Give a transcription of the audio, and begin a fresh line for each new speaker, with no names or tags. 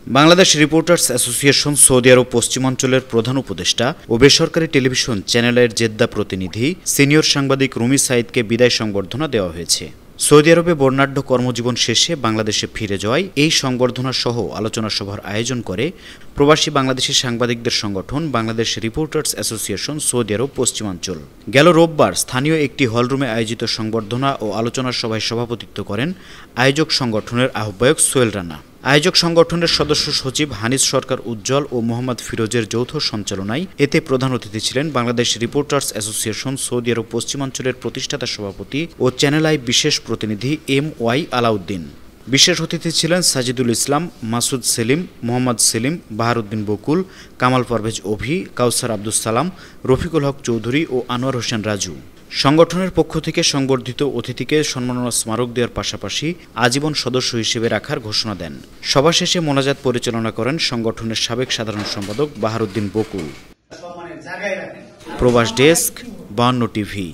Bangladesh reporters association Saudi আরব পশ্চিমাঞ্চলের প্রধান উপদেষ্টা ও বেসরকারি টেলিভিশন চ্যানেলের জেদ্দা প্রতিনিধি সিনিয়র সাংবাদিক রুমি সাঈদকে বিদায় সংবর্ধনা দেওয়া হয়েছে। সৌদি আরবে বর্ণাঢ্য কর্মজীবন শেষে বাংলাদেশে ফিরে যাওয়ায় এই সংবর্ধনা সহ আলোচনা সভার আয়োজন করে প্রবাসী বাংলাদেশি সাংবাদিকদের সংগঠন বাংলাদেশ রিপোর্টার্স অ্যাসোসিয়েশন সৌদি আরব পশ্চিমাঞ্চল। গেল রোববার স্থানীয় একটি হলরুমে আয়োজিত সংবর্ধনা ও আলোচনা সভায় সভাপতিত্ব করেন আয়োজক সংগঠনের আহ্বায়ক সোহেল রানা। আয়োজক সংগঠনের সদস্য সচিব হানিস সরকার উজ্জ্বল ও মোহাম্মদ ফিরোজের যৌথ সঞ্চালনায় এতে প্রধান অতিথি ছিলেন বাংলাদেশ রিপোর্টার্স অ্যাসোসিয়েশন সৌদি আরব পশ্চিমাঞ্চলের প্রতিষ্ঠাতা সভাপতি ও চ্যানেল আই বিশেষ প্রতিনিধি MY আলাউদ্দিন। বিশেষ অতিথি ছিলেন সাজিদুল ইসলাম, মাসুদ সেলিম, মোহাম্মদ সেলিম, বাহারউদ্দিন বকুল, কামাল পারভেজ অভি, কাউসার আব্দুস সালাম, রফিকুল হক চৌধুরী ও আনোয়ার হোসেন রাজু। সংগঠনের পক্ষ থেকে সংবর্ধিত অতিথিকে সম্মাননা স্মারক দেওয়ার পাশাপাশি আজীবন সদস্য হিসেবে রাখার ঘোষণা দেন। সভা শেষে মোনাজাত পরিচালনা করেন সংগঠনের সাবেক সাধারণ সম্পাদক বাহারউদ্দিন বকুল। প্রবাস ডেস্ক, 52 টিভি।